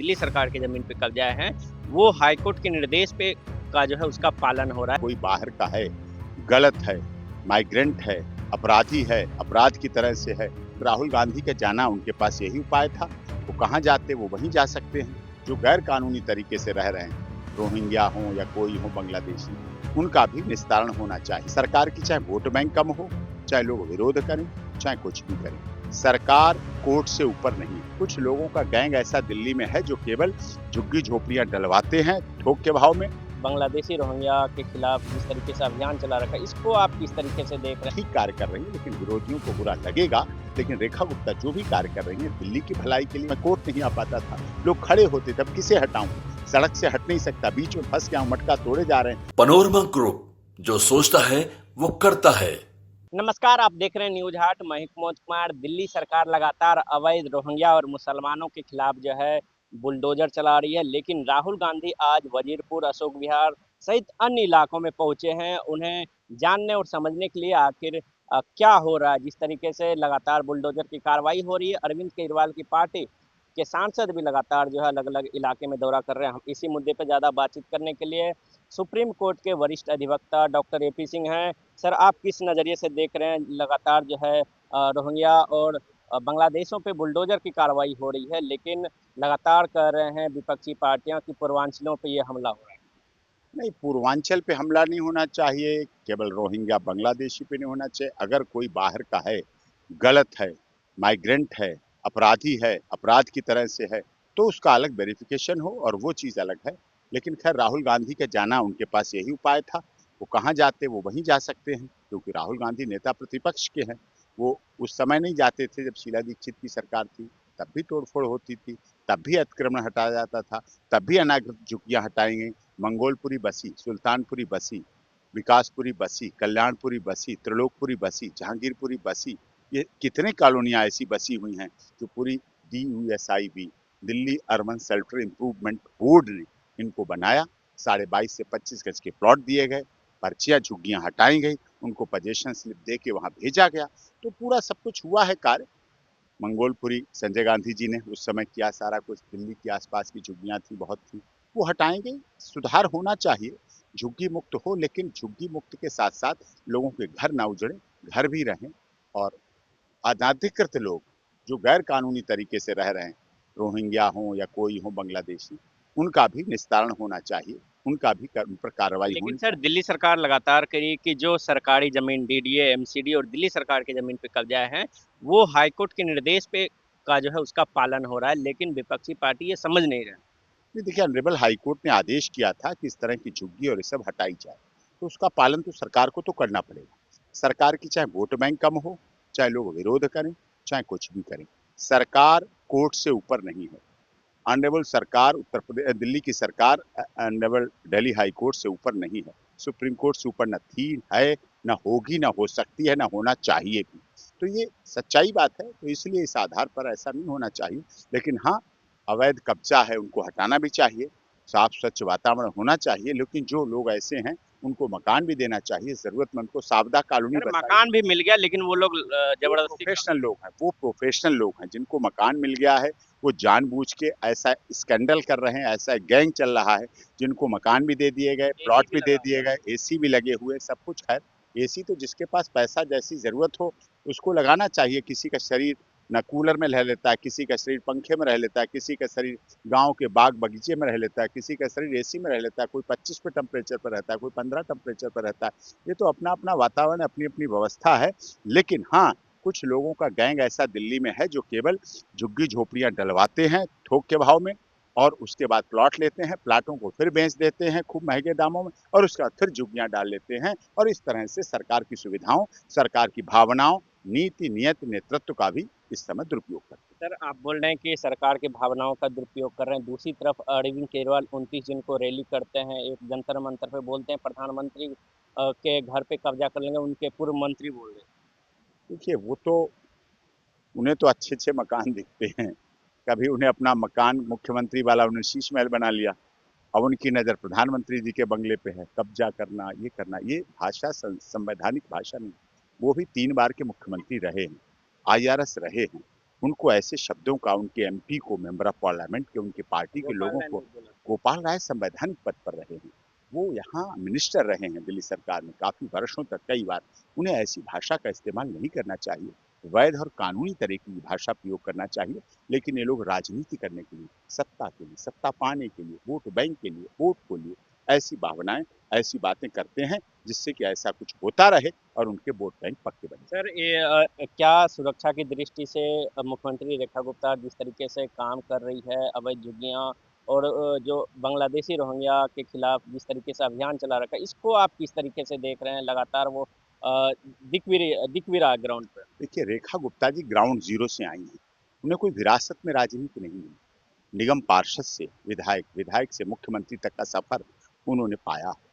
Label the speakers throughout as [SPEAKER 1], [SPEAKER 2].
[SPEAKER 1] दिल्ली सरकार की जमीन पे कब्जा है, वो हाईकोर्ट के निर्देश पे का जो है उसका पालन हो रहा है।
[SPEAKER 2] कोई बाहर का है, गलत है, माइग्रेंट है, अपराधी है, अपराध की तरह से है। राहुल गांधी का जाना उनके पास यही उपाय था। वो कहाँ जाते वो वहीं जा सकते हैं। जो गैर कानूनी तरीके से रह रहे हैं, रोहिंग्या हो या कोई हो बांग्लादेशी, उनका भी निस्तारण होना चाहिए। सरकार की चाहे वोट बैंक कम हो, चाहे लोग विरोध करें, चाहे कुछ भी करें, सरकार कोर्ट से ऊपर नहीं। कुछ लोगों का गैंग ऐसा दिल्ली में है जो केवल झुग्गी झोपड़ियां डलवाते हैं थोक के भाव में।
[SPEAKER 1] बांग्लादेशी रोहिंग्या के खिलाफ जिस तरीके से अभियान चला रखा है, इसको आप किस तरीके से देख रहे हैं?
[SPEAKER 2] ठीक कार्य कर रही है, लेकिन विरोधियों को बुरा लगेगा। लेकिन रेखा गुप्ता जो भी कार्य कर रही है दिल्ली की भलाई के लिए, मैं कोर्ट नहीं आ पाता था, लोग खड़े होते तब किसे हटाऊं, सड़क से हट नहीं सकता, बीच में फंस गया, मटका तोड़े जा रहे हैं।
[SPEAKER 3] पनोरमा ग्रुप, जो सोचता है वो करता है।
[SPEAKER 1] नमस्कार, आप देख रहे हैं न्यूज हाट। मैं हिकमत कुमार। दिल्ली सरकार लगातार अवैध रोहिंग्या और मुसलमानों के खिलाफ जो है बुलडोजर चला रही है, लेकिन राहुल गांधी आज वजीरपुर, अशोक विहार सहित अन्य इलाकों में पहुंचे हैं, उन्हें जानने और समझने के लिए आखिर क्या हो रहा है। जिस तरीके से लगातार बुलडोजर की कार्रवाई हो रही है, अरविंद केजरीवाल की पार्टी के सांसद भी लगातार जो है अलग अलग इलाके में दौरा कर रहे हैं। हम इसी मुद्दे पर ज़्यादा बातचीत करने के लिए सुप्रीम कोर्ट के वरिष्ठ अधिवक्ता डॉक्टर AP सिंह हैं। सर, आप किस नज़रिए से देख रहे हैं लगातार जो है रोहिंग्या और बांग्लादेशों पे बुलडोजर की कार्रवाई हो रही है, लेकिन लगातार कह रहे हैं विपक्षी पार्टियां कि पूर्वांचलों पे ये हमला हो रहा है।
[SPEAKER 2] नहीं, पूर्वांचल पे हमला नहीं होना चाहिए, केवल रोहिंग्या बांग्लादेशी पे नहीं होना चाहिए। अगर कोई बाहर का है, गलत है, माइग्रेंट है, अपराधी है, अपराध की तरह से है, तो उसका अलग वेरिफिकेशन हो और वो चीज़ अलग है। लेकिन खैर राहुल गांधी का जाना उनके पास यही उपाय था। वो कहाँ जाते वो वहीं जा सकते हैं, क्योंकि राहुल गांधी नेता प्रतिपक्ष के हैं। वो उस समय नहीं जाते थे जब शीला दीक्षित की सरकार थी, तब भी तोड़फोड़ होती थी, तब भी अतिक्रमण हटाया जाता था, तब भी अनाधिकृत झुग्गियां हटाई गई। मंगोलपुरी बसी, सुल्तानपुरी बसी, विकासपुरी बसी, कल्याणपुरी बसी, त्रिलोकपुरी बसी, जहांगीरपुरी बसी, ये कितने कॉलोनियां ऐसी बसी हुई हैं जो पूरी DUSIB, Delhi urban shelter improvement board ने इनको बनाया। 22.5 से 25 गज के प्लॉट दिए गए, पर्चियां झुग्गियां हटाई गई, उनको पोजेशन स्लिप दे के वहां भेजा गया। तो पूरा सब कुछ हुआ है कार्य। मंगोलपुरी संजय गांधी जी ने उस समय किया सारा कुछ। दिल्ली के आसपास की झुग्गियां थी, बहुत थी, वो हटाएंगे। सुधार होना चाहिए, झुग्गी मुक्त हो, लेकिन झुग्गी मुक्त के साथ साथ लोगों के घर ना उजड़े, घर भी रहें। और अनाधिकृत लोग जो गैर कानूनी तरीके से रह रहे हैं, रोहिंग्या हो या कोई हो बांग्लादेशी, उनका भी निस्तारण होना चाहिए, उनका भी उन पर कार्रवाई
[SPEAKER 1] लेकिन
[SPEAKER 2] होनी
[SPEAKER 1] सर,
[SPEAKER 2] चाहिए।
[SPEAKER 1] दिल्ली सरकार लगातार कह रही है कि जो सरकारी जमीन DDA, MCD और दिल्ली सरकार की जमीन पे कब्जा है, वो हाईकोर्ट के निर्देश पे का जो है उसका पालन हो रहा है, लेकिन विपक्षी पार्टी ये समझ नहीं रहे।
[SPEAKER 2] नहीं, देखिए, ऑनरेबल हाईकोर्ट ने आदेश किया था कि इस तरह की झुग्गी और ये सब हटाई जाए, तो उसका पालन तो सरकार को तो करना पड़ेगा। सरकार की चाहे वोट बैंक कम हो, चाहे लोग विरोध करें, चाहे कुछ भी करें, सरकार कोर्ट से ऊपर नहीं है। ऑनरेबल सरकार उत्तर प्रदेश, दिल्ली की सरकार ऑनरेबल दिल्ली हाई कोर्ट से ऊपर नहीं है, सुप्रीम कोर्ट से ऊपर न थी, है, न होगी, न हो सकती है, न होना चाहिए भी। तो ये सच्चाई बात है, तो इसलिए इस आधार पर ऐसा नहीं होना चाहिए। लेकिन हाँ, अवैध कब्जा है उनको हटाना भी चाहिए, साफ स्वच्छ वातावरण होना चाहिए। लेकिन जो लोग ऐसे हैं उनको मकान भी देना चाहिए, जरूरतमंद को सावधा कॉलोनी
[SPEAKER 1] सर,
[SPEAKER 2] बताइए।
[SPEAKER 1] मकान भी मिल गया, लेकिन वो लोग
[SPEAKER 2] वो
[SPEAKER 1] जबरदस्ती
[SPEAKER 2] प्रोफेशनल लोग हैं, वो प्रोफेशनल लोग हैं जिनको मकान मिल गया है। वो जानबूझ के ऐसा स्कैंडल कर रहे हैं, ऐसा गैंग चल रहा है, जिनको मकान भी दे दिए गए,
[SPEAKER 1] AC
[SPEAKER 2] प्लॉट
[SPEAKER 1] भी
[SPEAKER 2] भी दे
[SPEAKER 1] लगा
[SPEAKER 2] दिए
[SPEAKER 1] हुआ
[SPEAKER 2] गए, AC भी लगे हुए, सब कुछ। खैर, AC तो जिसके पास पैसा जैसी जरूरत हो उसको लगाना चाहिए। किसी का शरीर न कूलर में रह लेता है, किसी का शरीर पंखे में रह लेता है, किसी का शरीर गांव के बाग बगीचे में रह लेता है, किसी का शरीर AC में रह लेता है, कोई 25 पे टेम्परेचर पर रहता है, कोई 15 टेम्परेचर पर रहता है। ये तो अपना अपना वातावरण, अपनी अपनी व्यवस्था है। लेकिन हाँ, कुछ लोगों का गैंग ऐसा दिल्ली में है जो केवल झुग्गी झोपड़ियां डलवाते हैं थोक के भाव में, और उसके बाद प्लॉट लेते हैं, प्लाटों को फिर बेच देते हैं खूब महंगे दामों में, और उसके बाद फिर झुग्गियां डाल लेते हैं। और इस तरह से सरकार की सुविधाओं, सरकार की भावनाओं, नीति नियत नेतृत्व का भी इस समय दुरुपयोग करते
[SPEAKER 1] सर, आप बोल रहे हैं कि सरकार की भावनाओं का दुरुपयोग कर रहे हैं। दूसरी तरफ अरविंद केजरीवाल 29 जून को रैली करते हैं, एक जंतर मंतर पे बोलते हैं प्रधानमंत्री के घर पे कब्जा कर लेंगे, उनके पूर्व मंत्री बोल रहे हैं।
[SPEAKER 2] हैं। देखिए, वो तो, उन्हें तो अच्छे अच्छे मकान दिखते हैं। कभी उन्हें अपना मकान मुख्यमंत्री वाला उन्हें शीश महल बना लिया, अब उनकी नज़र प्रधानमंत्री जी के बंगले पे है। कब्जा करना, ये करना, ये भाषा संवैधानिक भाषा नहीं। वो भी 3 बार के मुख्यमंत्री रहे हैं, IRS रहे हैं, उनको ऐसे शब्दों का उनके एमपी को, मेंबर ऑफ पार्लियामेंट के, उनके पार्टी के लोगों को, गोपाल राय संवैधानिक पद पर रहे हैं, वो यहाँ मिनिस्टर रहे हैं दिल्ली सरकार में काफी वर्षों तक, कई बार। उन्हें ऐसी भाषा का इस्तेमाल नहीं करना चाहिए, वैध और कानूनी तरीके की भाषा प्रयोग करना चाहिए। लेकिन ये लोग राजनीति करने के लिए, सत्ता के लिए, सत्ता पाने के लिए, वोट बैंक के लिए, वोट को लिए ऐसी भावनाएं, ऐसी बातें करते हैं जिससे कि ऐसा कुछ होता रहे और उनके वोट बैंक पक्के बने।
[SPEAKER 1] सर ये क्या सुरक्षा की दृष्टि से मुख्यमंत्री रेखा गुप्ता जिस तरीके से काम कर रही है, अवैध झुग्गियां और जो बांग्लादेशी रोहिंग्या के खिलाफ जिस तरीके से अभियान चला रखा है, इसको आप किस तरीके से देख रहे हैं? लगातार वो दिख भी रहा है ग्राउंड पर।
[SPEAKER 2] देखिए, रेखा गुप्ता जी ग्राउंड जीरो से आई हैं, उन्हें कोई विरासत में राजनीति नहीं है। निगम पार्षद से विधायक, विधायक से मुख्यमंत्री तक का सफर उन्होंने पाया है।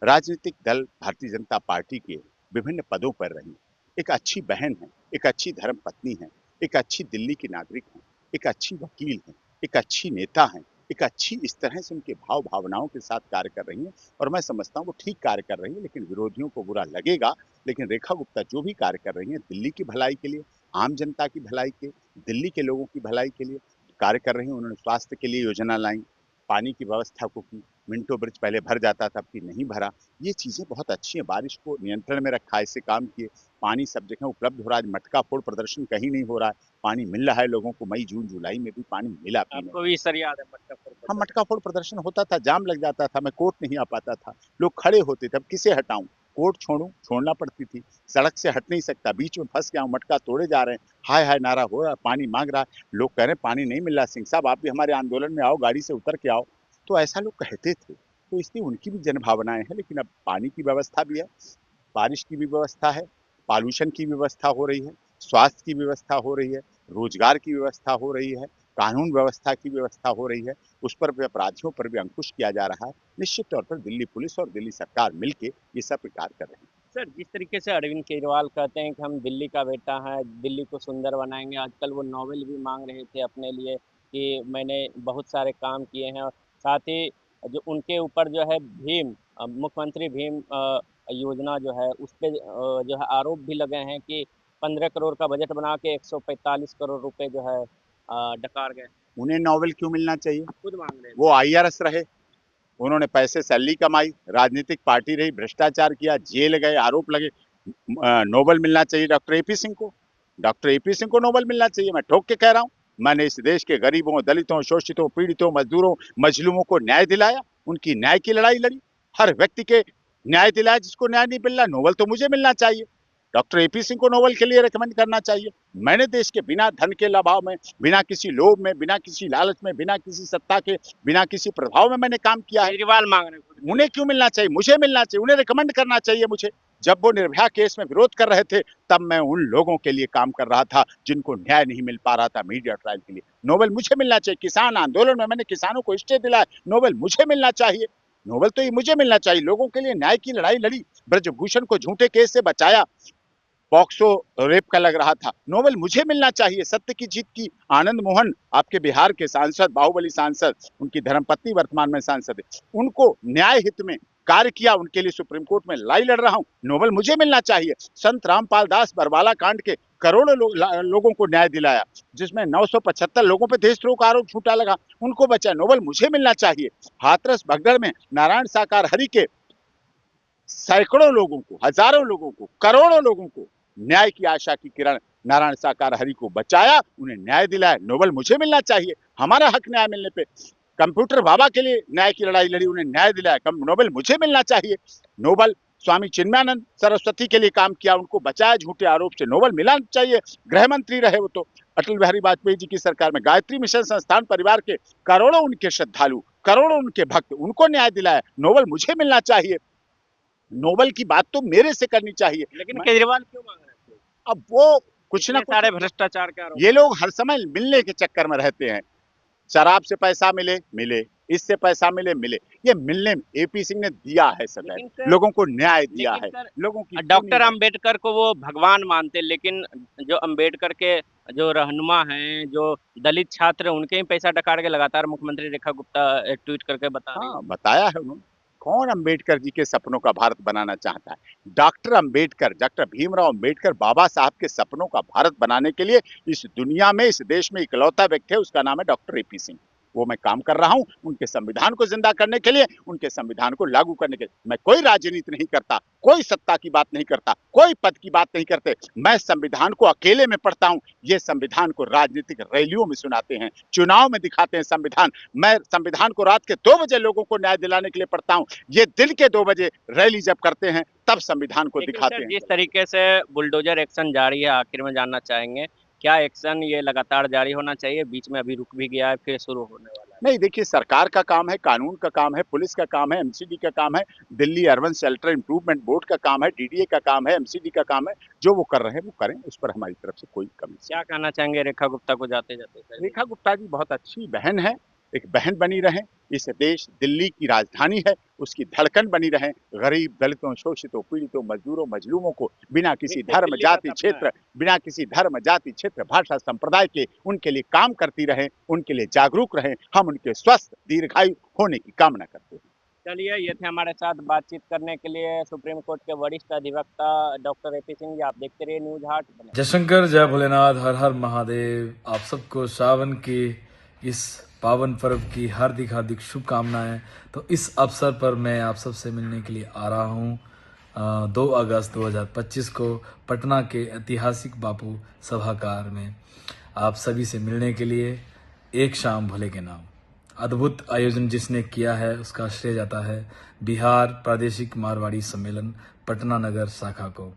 [SPEAKER 2] राजनीतिक दल भारतीय जनता पार्टी के विभिन्न पदों पर रही, एक अच्छी बहन है, एक अच्छी धर्म पत्नी है, एक अच्छी दिल्ली की नागरिक है, एक अच्छी वकील है, एक अच्छी नेता है, एक अच्छी, इस तरह से उनके भाव भावनाओं के साथ कार्य कर रही हैं और मैं समझता हूँ वो ठीक कार्य कर रही है। लेकिन विरोधियों को बुरा लगेगा, लेकिन रेखा गुप्ता जो भी कार्य कर रही हैं दिल्ली की भलाई के लिए, आम जनता की भलाई के, दिल्ली के लोगों की भलाई के लिए कार्य कर रही हैं। उन्होंने स्वास्थ्य के लिए योजना लाई, पानी की व्यवस्था को की, मिंटो ब्रिज पहले भर जाता था, अब की नहीं भरा। ये चीजें बहुत अच्छी हैं, बारिश को नियंत्रण में रखा, ऐसे काम किए, पानी सब जगह उपलब्ध हो रहा है, मटका फोड़ प्रदर्शन कहीं नहीं हो रहा है, पानी मिल रहा है लोगों को, मई जून जुलाई में भी पानी मिला पीने।
[SPEAKER 1] आपको भी सर याद है मटका फोड़
[SPEAKER 2] हाँ,
[SPEAKER 1] प्रदर्शन?
[SPEAKER 2] मटका फोड़ प्रदर्शन होता था, जाम लग जाता था, मैं कोर्ट नहीं आ पाता था, लोग खड़े होते थे, अब किसे हटाऊं, कोर्ट छोड़ूं, छोड़ना पड़ती थी, सड़क से हट नहीं सकता, बीच में फंस गया हूं, मटका तोड़े जा रहे हैं, हाय हाय नारा हो रहा है, पानी मांग रहा है, लोग कह रहे हैं पानी नहीं मिल रहा, सिंह साहब आप भी हमारे आंदोलन में आओ, गाड़ी से उतर के आओ। तो ऐसा लोग कहते थे, तो इसलिए उनकी भी जनभावनाएं हैं। लेकिन अब पानी की व्यवस्था भी है, बारिश की भी व्यवस्था है, पॉल्यूशन की व्यवस्था हो रही है, स्वास्थ्य की व्यवस्था हो रही है, रोजगार की व्यवस्था हो रही है, कानून व्यवस्था की व्यवस्था हो रही है, उस पर भी, अपराधियों पर भी अंकुश किया जा रहा है। निश्चित तौर पर दिल्ली पुलिस और दिल्ली सरकार मिलके ये सब कार्य कर रहे हैं।
[SPEAKER 1] सर जिस तरीके से अरविंद केजरीवाल कहते हैं कि हम दिल्ली का बेटा है, दिल्ली को सुंदर बनाएंगे, आजकल वो नोवेल भी मांग रहे थे अपने लिए कि मैंने बहुत सारे काम किए हैं, और साथ ही जो उनके ऊपर जो है भीम मुख्यमंत्री भीम योजना जो है उस पे जो है आरोप भी लगे हैं कि 15 करोड़ का बजट बना के 145 करोड़ रुपए जो है डकार गए।
[SPEAKER 2] उन्हें नॉवेल क्यों मिलना चाहिए?
[SPEAKER 1] खुद मांग रहे
[SPEAKER 2] वो आईआरएस रहे, उन्होंने पैसे सैलरी कमाई, राजनीतिक पार्टी रही, भ्रष्टाचार किया, जेल गए, आरोप लगे, नोबेल मिलना चाहिए डॉक्टर एपी सिंह को, डॉक्टर एपी सिंह को नोबेल मिलना चाहिए। मैं ठोक के कह रहा हूँ, मैंने इस देश के गरीबों, दलितों, शोषितों, पीड़ितों, मजदूरों, मजलूमों को न्याय दिलाया, उनकी न्याय की लड़ाई लड़ी, हर व्यक्ति के न्याय दिलाया, जिसको न्याय नहीं मिल रहा नोबेल तो मुझे मिलना चाहिए, डॉक्टर एपी सिंह को नोबेल के लिए रिकमेंड करना चाहिए। मैंने देश के बिना धन के लभाव में, बिना किसी लोभ में, बिना किसी लालच में, बिना किसी सत्ता के, बिना किसी प्रभाव में मैंने काम किया है।
[SPEAKER 1] केजरीवाल मांग रहे हैं,
[SPEAKER 2] उन्हें क्यों मिलना चाहिए? मुझे मिलना चाहिए, उन्हें रिकमेंड करना चाहिए मुझे। जब वो निर्भया केस में विरोध कर रहे थे, तब मैं उन लोगों के लिए काम कर रहा था जिनको न्याय नहीं मिल पा रहा था मीडिया ट्रायल के लिए। नोबेल मुझे मिलना चाहिए। किसान आंदोलन में मैंने किसानों को स्टे दिलाया, नोबेल मुझे मिलना चाहिए। नोबेल तो ये मुझे मिलना चाहिए। लोगों के लिए न्याय की लड़ाई लड़ी, ब्रजभूषण को झूठे केस से बचाया, पॉक्सो रेप का लग रहा था, नोबेल मुझे मिलना चाहिए। सत्य की जीत की। आनंद मोहन आपके बिहार के सांसद, बाहुबली सांसद, उनकी धर्मपत्नी वर्तमान में सांसद है, उनको न्याय हित में कार्य किया, उनके लिए सुप्रीम कोर्ट में लड़ाई लड़ रहा हूं, नोबेल मुझे मिलना चाहिए। संत रामपाल दास बरवाला कांड के करोड़ों लोगों को न्याय दिलाया, जिसमें 975 लोगों पर देशद्रोह का आरोप झूठा लगा, उनको बचाया, नोबेल मुझे मिलना चाहिए। हाथरस भगदड़ में नारायण साकार हरि के सैकड़ों लोगों को, हजारों लोगों को, करोड़ों लोगों को न्याय की आशा की किरण नारायण साकार हरि को बचाया, उन्हें न्याय दिलाया, नोबेल मुझे मिलना चाहिए। हमारा हक न्याय मिलने पे कंप्यूटर बाबा के लिए न्याय की लड़ाई लड़ी, उन्हें न्याय दिलाया, नोबेल मुझे मिलना चाहिए। नोबेल स्वामी चिन्मयानंद सरस्वती के लिए काम किया, उनको बचाया झूठे आरोप से, नोबेल मिलना चाहिए। गृह मंत्री रहे वो तो अटल बिहारी वाजपेयी जी की सरकार में। गायत्री मिशन संस्थान परिवार के करोड़ों उनके श्रद्धालु, करोड़ों उनके भक्त, उनको न्याय दिलाया, नोबेल मुझे मिलना चाहिए। नोबेल की बात तो मेरे से करनी चाहिए।
[SPEAKER 1] लेकिन केजरीवाल क्यों मांग रहे थे?
[SPEAKER 2] अब वो कुछ ना
[SPEAKER 1] सारे
[SPEAKER 2] कुछ,
[SPEAKER 1] भ्रष्टाचार के आरोप।
[SPEAKER 2] ये लोग हर समय मिलने के चक्कर में रहते हैं। शराब से पैसा मिले मिले, इससे पैसा मिले मिले, ये मिलने में एपी सिंह ने दिया है सदैव, लोगों को न्याय दिया है, लोगों की
[SPEAKER 1] डॉक्टर अंबेडकर को वो भगवान मानते, लेकिन जो अंबेडकर के जो रहनुमा हैं, जो दलित छात्र, उनके ही पैसा डकार के लगातार मुख्यमंत्री रेखा गुप्ता ट्वीट करके बता रही हैं।
[SPEAKER 2] हाँ, बताया है उन्होंने। कौन अंबेडकर जी के सपनों का भारत बनाना चाहता है? डॉक्टर अंबेडकर, डॉक्टर भीमराव अंबेडकर बाबा साहब के सपनों का भारत बनाने के लिए इस दुनिया में, इस देश में इकलौता व्यक्ति है, उसका नाम है डॉक्टर एपी सिंह। वो मैं काम कर रहा हूं उनके संविधान को जिंदा करने के लिए, उनके संविधान को लागू करने के लिए। मैं कोई राजनीति नहीं करता, कोई सत्ता की बात नहीं करता, कोई पद की बात नहीं करते। मैं संविधान को अकेले में पढ़ता हूं। ये संविधान को राजनीतिक रैलियों में सुनाते हैं, चुनाव में दिखाते हैं संविधान। मैं संविधान को रात के 2 बजे लोगों को न्याय दिलाने के लिए पढ़ता हूं। ये दिन के 2 बजे रैली जब करते हैं तब संविधान को
[SPEAKER 1] लेकिन
[SPEAKER 2] दिखाते
[SPEAKER 1] सर,
[SPEAKER 2] हैं।
[SPEAKER 1] जिस तरीके से बुलडोजर एक्शन जारी है, आखिर में जानना चाहेंगे क्या एक्शन ये लगातार जारी होना चाहिए? बीच में अभी रुक भी गया है, फिर शुरू होने वाला है।
[SPEAKER 2] नहीं, देखिए, सरकार का काम है, कानून का काम है, पुलिस का काम है, एमसीडी का काम है, Delhi urban shelter improvement board का काम है, डीडीए का काम है, एमसीडी का काम है। जो वो कर रहे हैं वो करें, उस पर हमारी तरफ से कोई कमी नहीं।
[SPEAKER 1] क्या कहना चाहेंगे रेखा गुप्ता को जाते जाते?
[SPEAKER 2] रेखा गुप्ता जी बहुत अच्छी बहन है, एक बहन बनी रहें। इस देश दिल्ली की राजधानी है, उसकी धड़कन बनी रहें। गरीब, दलितों, शोषितों, पीड़ितों, मजदूरों, मजलूमों को बिना किसी धर्म, जाति, क्षेत्र, बिना किसी धर्म, जाति, क्षेत्र, भाषा, संप्रदाय के उनके लिए काम करती रहें, उनके लिए जागरूक रहें। हम उनके स्वस्थ दीर्घायु होने की कामना करते हैं।
[SPEAKER 1] चलिए, ये थे हमारे साथ बातचीत करने के लिए सुप्रीम कोर्ट के वरिष्ठ अधिवक्ता डॉक्टर एपी सिंह जी। आप देखते रहिए न्यूज हाट।
[SPEAKER 4] जय शंकर, जय भोलेनाथ, हर हर महादेव। आप सबको सावन की इस पावन पर्व की हार्दिक हार्दिक शुभकामनाएं। तो इस अवसर पर मैं आप सबसे मिलने के लिए आ रहा हूं 2 अगस्त 2025 को पटना के ऐतिहासिक बापू सभागार में आप सभी से मिलने के लिए। एक शाम भोले के नाम अद्भुत आयोजन जिसने किया है उसका श्रेय जाता है बिहार प्रादेशिक मारवाड़ी सम्मेलन पटना नगर शाखा को।